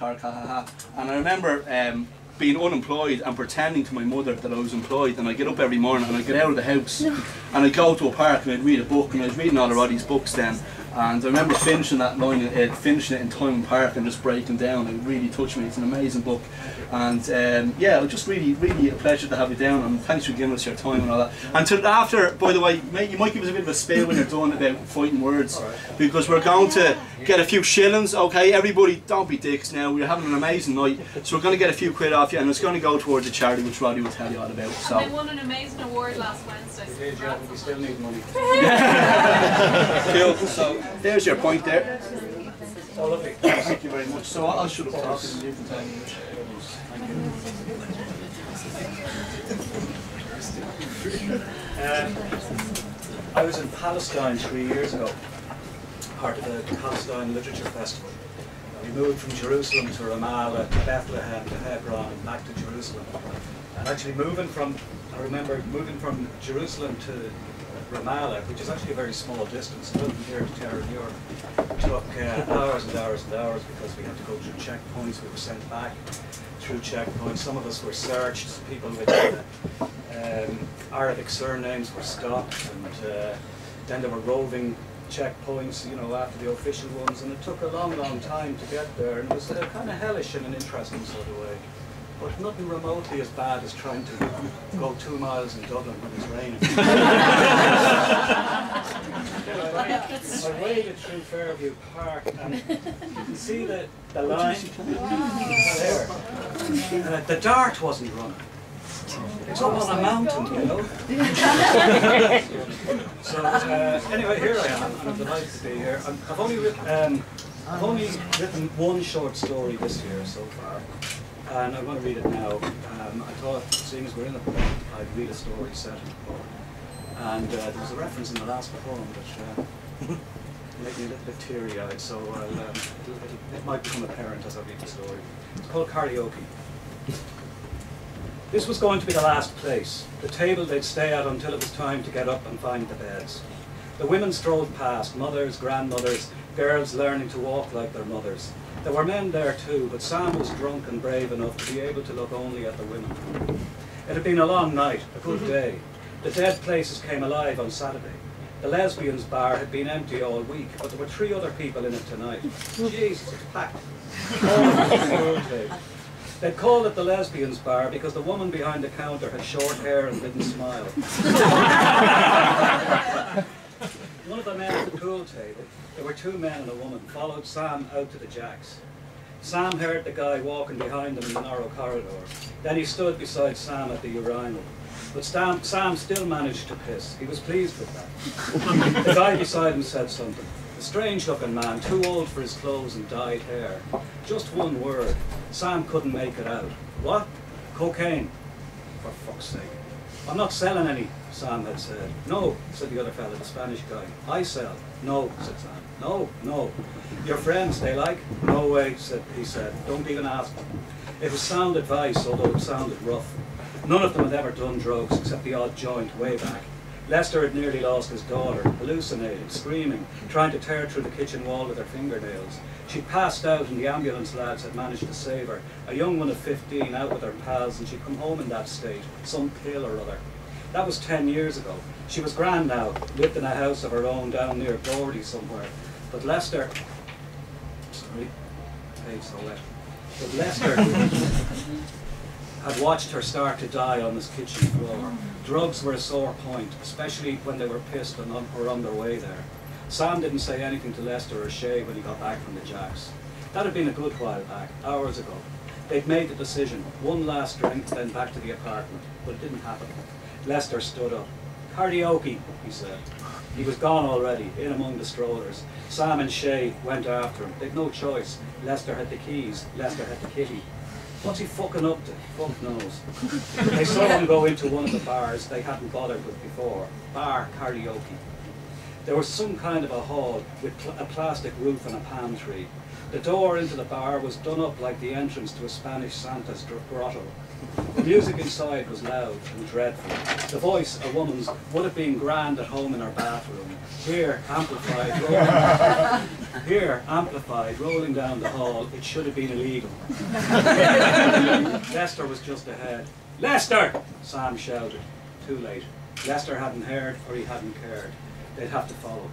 And I remember being unemployed and pretending to my mother that I was employed, and I'd get up every morning and I'd get out of the house and I'd go to a park and I'd read a book, and I was reading all of Roddy's books then, and I remember finishing that line, finishing it in Time Park and just breaking down. It really touched me. It's an amazing book, and yeah, it was just really a pleasure to have you down, and thanks for giving us your time and all that. And after, by the way, you might give us a bit of a spiel when you're done about fighting words, because we're going to get a few shillings. Okay, everybody, don't be dicks now. We're having an amazing night, so we're going to get a few quid off you, and it's going to go towards a charity which Roddy will tell you all about. So. And they won an amazing award last Wednesday. So we still need money. Cool. So there's your point there. Oh, lovely. Thank you very much. So I'll shut up talking and you can tell me. I was in Palestine 3 years ago, part of the Palestine Literature Festival. We moved from Jerusalem to Ramallah, to Bethlehem, to Hebron, and back to Jerusalem. And actually I remember moving from Jerusalem to Ramallah, which is actually a very small distance, from here to Terra Europe, took hours and hours and hours because we had to go through checkpoints. We were sent back through checkpoints. Some of us were searched. People with Arabic surnames were stopped, and then there were roving checkpoints, you know, after the official ones, and it took a long time to get there, and it was kind of hellish in an interesting sort of way. But nothing remotely as bad as trying to go 2 miles in Dublin when it's raining. I waded through Fairview Park, and you can see the line there. The dart wasn't running. It's up on a mountain, you know. So anyway, here I am, and I'm delighted to be here. I've only written one short story this year so far, and I'm going to read it now. I thought, seeing as we're in a poem, I'd read a story set in a poem. And there was a reference in the last poem that made me a little bit teary-eyed, so it might become apparent as I read the story. It's called Kareoke. This was going to be the last place, the table they'd stay at until it was time to get up and find the beds. The women strolled past, mothers, grandmothers, girls learning to walk like their mothers. There were men there too, but Sam was drunk and brave enough to be able to look only at the women. It had been a long night, a good day. The dead places came alive on Saturday. The lesbians' bar had been empty all week, but there were 3 other people in it tonight. Jesus, it's packed. They'd called it the lesbians' bar because the woman behind the counter had short hair and didn't smile. One of the men at the pool table, there were 2 men and a woman, followed Sam out to the Jacks. Sam heard the guy walking behind him in the narrow corridor. Then he stood beside Sam at the urinal. But Sam still managed to piss. He was pleased with that. The guy beside him said something. A strange-looking man, too old for his clothes and dyed hair. Just one word. Sam couldn't make it out. What? Cocaine. For fuck's sake. I'm not selling any, Sam had said. No, said the other fella, the Spanish guy. I sell. No, said Sam. No, no. Your friends, they like? No way, he said. Don't even ask them. It was sound advice, although it sounded rough. None of them had ever done drugs, except the odd joint way back. Lester had nearly lost his daughter, hallucinating, screaming, trying to tear through the kitchen wall with her fingernails. She'd passed out and the ambulance lads had managed to save her. A young one of 15 out with her pals, and she'd come home in that state, some pill or other. That was 10 years ago. She was grand now, lived in a house of her own down near Gordy somewhere. But Lester... Sorry, page so wet. But Lester had watched her start to die on this kitchen floor. Drugs were a sore point, especially when they were pissed and were on their way there. Sam didn't say anything to Lester or Shay when he got back from the Jacks. That had been a good while back, hours ago. They'd made the decision, one last drink, then back to the apartment. But it didn't happen. Lester stood up. Kareoke, he said. He was gone already, in among the strollers. Sam and Shay went after him. They'd no choice. Lester had the keys. Lester had the kitty. What's he fucking up to? Fuck knows. They saw him go into one of the bars they hadn't bothered with before. Bar Kareoke. There was some kind of a hall with a plastic roof and a palm tree. The door into the bar was done up like the entrance to a Spanish Santa's grotto. The music inside was loud and dreadful. The voice, a woman's, would have been grand at home in her bathroom. Here, amplified, rolling down the hall, it should have been illegal. Lester was just ahead. Lester! Sam shouted. Too late. Lester hadn't heard or he hadn't cared. They'd have to follow.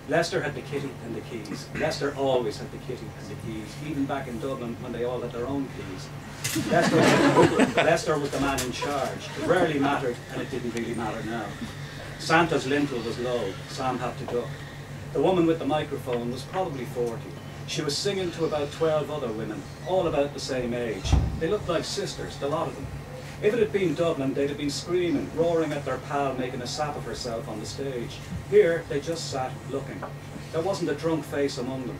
Lester had the kitty and the keys. Lester always had the kitty and the keys, even back in Dublin when they all had their own keys. Lester was the man in charge. It rarely mattered, and it didn't really matter now. Santa's lintel was low. Sam had to duck. The woman with the microphone was probably 40. She was singing to about 12 other women, all about the same age. They looked like sisters, the lot of them. If it had been Dublin, they'd have been screaming, roaring at their pal making a sap of herself on the stage. Here, they just sat looking. There wasn't a drunk face among them.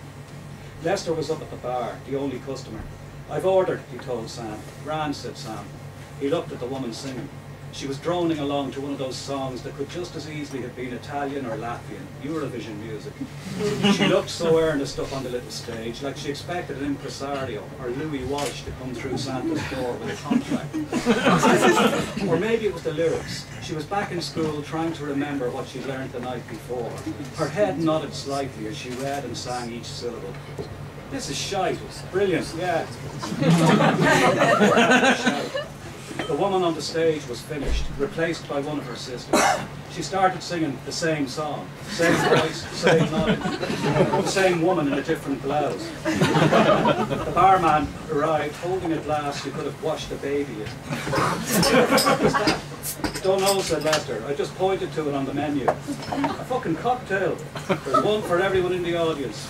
Lester was up at the bar, the only customer. I've ordered, he told Sam. Grand, said Sam. He looked at the woman singing. She was droning along to one of those songs that could just as easily have been Italian or Latvian, Eurovision music. She looked so earnest up on the little stage, like she expected an impresario or Louis Walsh to come through Santa's door with a contract. Or maybe it was the lyrics. She was back in school trying to remember what she'd learned the night before. Her head nodded slightly as she read and sang each syllable. This is shite. Brilliant, yeah. The woman on the stage was finished, replaced by one of her sisters. She started singing the same song, same voice, same nodding, the same woman in a different blouse. The barman arrived holding a glass you could have washed a baby in. What was that? Don't know, said Lester. I just pointed to it on the menu. A fucking cocktail. There's one for everyone in the audience.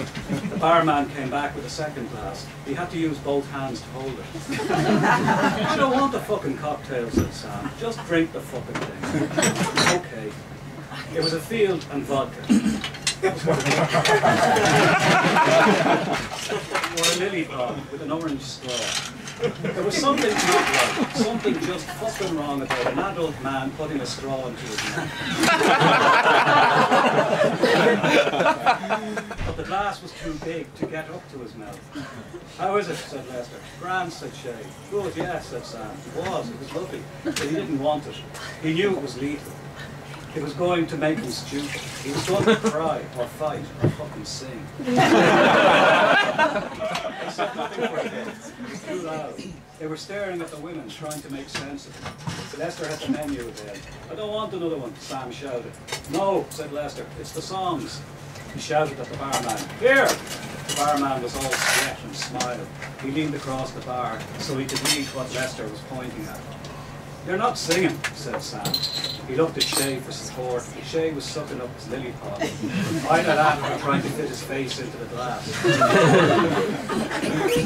The barman came back with a second glass. He had to use both hands to hold it. I don't want a fucking cocktail, said Sam. Just drink the fucking thing. Okay. It was a field and vodka. Or a lily pond with an orange straw. There was something not right, something just fucking wrong about an adult man putting a straw into his mouth. But the glass was too big to get up to his mouth. How is it, said Lester. Grand, said Shay. Good, yeah, said Sam. It was lovely. But he didn't want it. He knew it was lethal. It was going to make him stupid. He was going to cry, or fight, or fucking sing. They said nothing for a bit. It was too loud. They were staring at the women, trying to make sense of it. Lester had the menu again. I don't want another one, Sam shouted. No, said Lester, it's the songs. He shouted at the barman. Here! The barman was all sweat and smiled. He leaned across the bar so he could read what Lester was pointing at. You're not singing, said Sam. He looked at Shay for support. Shay was sucking up his lily pod. Either that or trying to fit his face into the glass.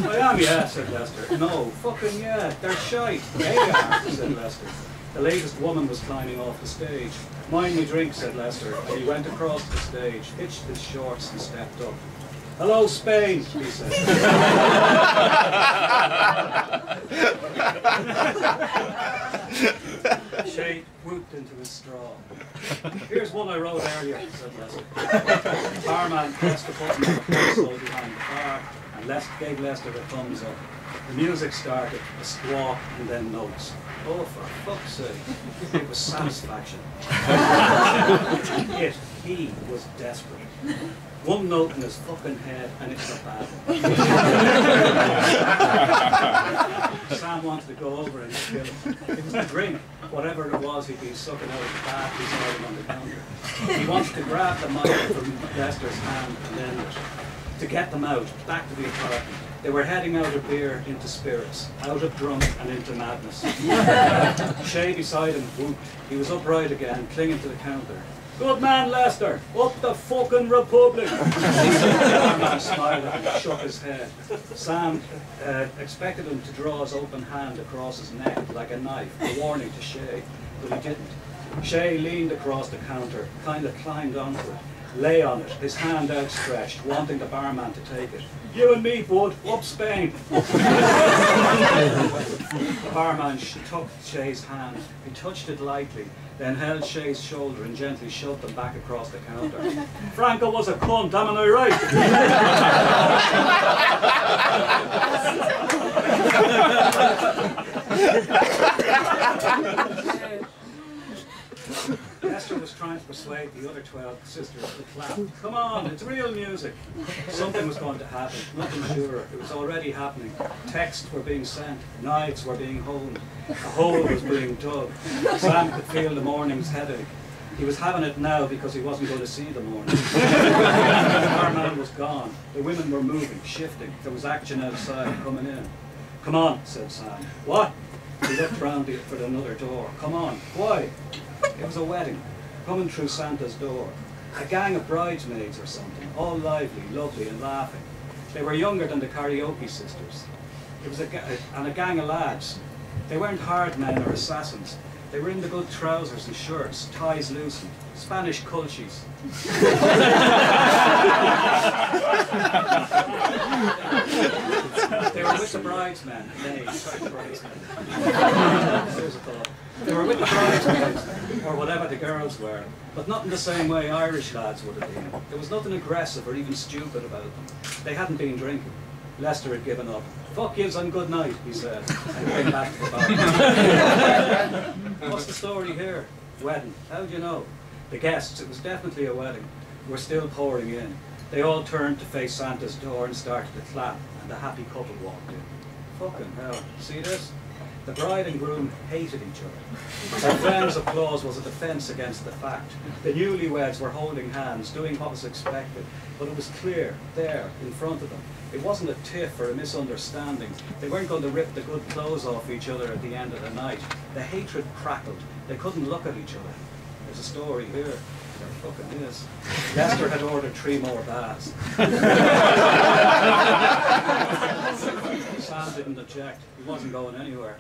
I am, yeah, said Lester. No, fucking yeah, they're shite. They are, said Lester. The latest woman was climbing off the stage. Mind me drink, said Lester, and he went across the stage, hitched his shorts and stepped up. Hello, Spain, he said. Shay whooped into his straw. Here's one I wrote earlier, said Lester. The barman pressed the button on the console behind the bar and gave Lester a thumbs up. The music started, a squawk and then notes. Oh, for fuck's sake. It was satisfaction. He was desperate. One note in his fucking head and it's a bad one. Sam wanted to go over and kill him. It was the drink, whatever it was he'd been sucking out of the bath beside him on the counter. He wanted to grab the mic from Lester's hand and end it. To get them out, back to the apartment. They were heading out of beer into spirits, out of drunk and into madness. Shay beside him whooped. He was upright again, clinging to the counter. Good man, Lester. Up the fucking Republic. The man smiled and shook his head. Sam expected him to draw his open hand across his neck like a knife, a warning to Shay, but he didn't. Shay leaned across the counter, kind of climbed onto it, lay on it, his hand outstretched, wanting the barman to take it. You and me, bud, up Spain. The barman took Shay's hand. He touched it lightly, then held Shay's shoulder and gently shoved him back across the counter. Franco was a cunt, am I right? Esther was trying to persuade the other 12 sisters to clap. Come on, it's real music. Something was going to happen, nothing sure. It was already happening. Texts were being sent, knives were being honed, a hole was being dug. Sam could feel the morning's headache. He was having it now because he wasn't going to see the morning. Our man was gone. The women were moving, shifting. There was action outside, coming in. Come on, said Sam. What? He looked round for another door. Come on. Why? It was a wedding, coming through Santa's door. A gang of bridesmaids or something, all lively, lovely and laughing. They were younger than the Kareoke sisters. It was a gang of lads. They weren't hard men or assassins. They were in the good trousers and shirts, ties loosened, Spanish culchies. They were with the bridesmen. They were with the bridesmaids, or whatever the girls were, but not in the same way Irish lads would have been. There was nothing aggressive or even stupid about them. They hadn't been drinking. Lester had given up. Fuck yous and good night, he said, and came back to the bar. What's the story here? Wedding. How do you know? The guests, it was definitely a wedding, were still pouring in. They all turned to face Santa's door and started to clap, and the happy couple walked in. Fucking hell. See this? The bride and groom hated each other. Their friends' applause was a defence against the fact. The newlyweds were holding hands, doing what was expected, but it was clear, there, in front of them. It wasn't a tiff or a misunderstanding. They weren't going to rip the good clothes off each other at the end of the night. The hatred crackled. They couldn't look at each other. There's a story here. There fucking is. Lester had ordered 3 more baths. Sam didn't object. He wasn't going anywhere.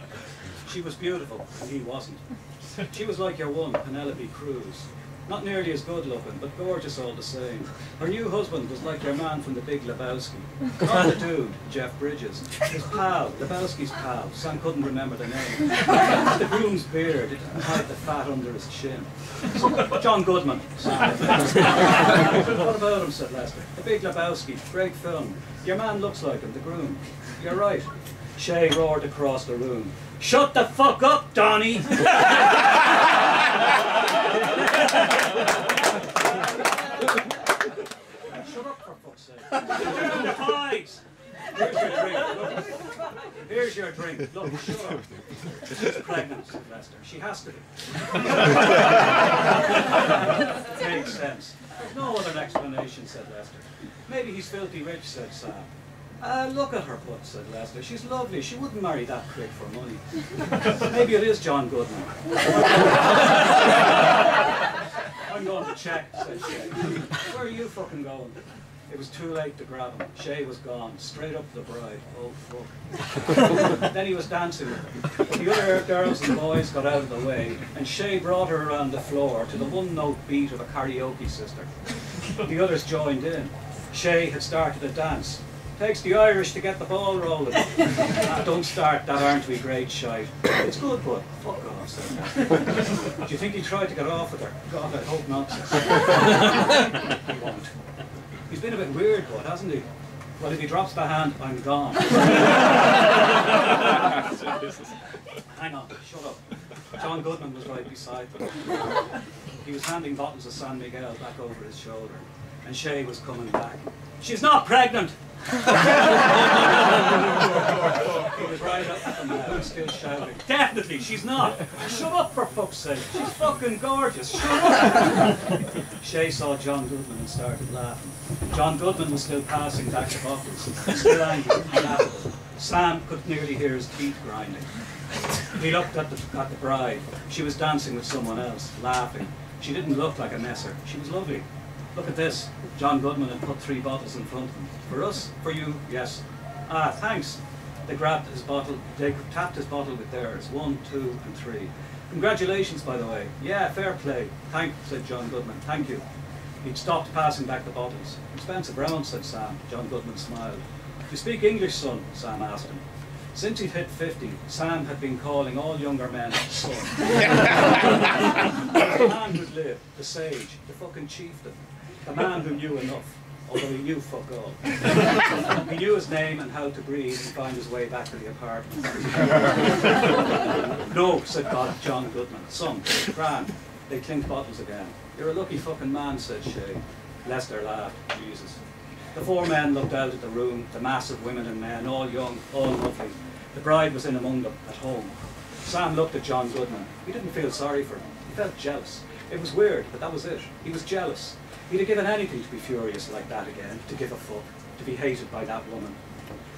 She was beautiful, and he wasn't. She was like your one, Penelope Cruz. Not nearly as good looking, but gorgeous all the same. Her new husband was like your man from the Big Lebowski. Not the dude, Jeff Bridges. His pal, Lebowski's pal. Sam couldn't remember the name. The groom's beard, it didn't hide the fat under his chin. John Goodman, Sam. What about him, said Lester. The Big Lebowski, great film. Your man looks like him, the groom. You're right. Shay roared across the room. Shut the fuck up, Donnie! Shut up, for fuck's sake. The pies! Here's your drink. Look, shut up. She's pregnant, said Lester. She has to be. Makes sense. There's no other explanation, said Lester. Maybe he's filthy rich, said Sam. Look at her butt, said Lester. She's lovely. She wouldn't marry that prick for money. Maybe it is John Goodman. I'm going to check, said Shay. Where are you fucking going? It was too late to grab him. Shay was gone, straight up to the bride. Oh, fuck. Then he was dancing with her. The other girls and boys got out of the way, and Shay brought her around the floor to the one-note beat of a karaoke sister. The others joined in. Shay had started a dance. Takes the Irish to get the ball rolling. Don't start that aren't we great shite. It's good, but fuck off, said Lester. Do you think he tried to get off with her? God, I hope not. He won't. He's been a bit weird, but hasn't he? Well, if he drops the hand, I'm gone. Hang on, shut up. John Goodman was right beside them. He was handing bottles of San Miguel back over his shoulder, and Shay was coming back. She's not pregnant! He was right up at them now, still shouting. Definitely, she's not! Shut up, for fuck's sake! She's fucking gorgeous! Shut up! Shay saw John Goodman and started laughing. John Goodman was still passing back the bottles, still angry and laughable. Sam could nearly hear his teeth grinding. He looked at the bride. She was dancing with someone else, laughing. She didn't look like a messer. She was lovely. Look at this. John Goodman had put 3 bottles in front of him. For us? For you? Yes. Ah, thanks. They grabbed his bottle. They tapped his bottle with theirs. 1, 2, and 3. Congratulations, by the way. Yeah, fair play. Said John Goodman. Thank you. He'd stopped passing back the bottles. "Expensive round," said Sam. John Goodman smiled. "Do you speak English, son?" Sam asked him. Since he'd hit 50, Sam had been calling all younger men son. The man who'd lived, the sage, the fucking chieftain, the man who knew enough, although he knew fuck all. He knew his name and how to breathe and find his way back to the apartment. "No," said John Goodman. "Son, grand." They clinked bottles again. "You're a lucky fucking man," said Shay. Lester laughed. "Jesus." The four men looked out at the room, the mass of women and men, all young, all lovely. The bride was in among them, at home. Sam looked at John Goodman. He didn't feel sorry for him. He felt jealous. It was weird, but that was it. He was jealous. He'd have given anything to be furious like that again, to give a fuck, to be hated by that woman.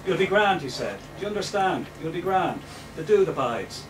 "You'll be grand," he said. "Do you understand? You'll be grand. The dude abides."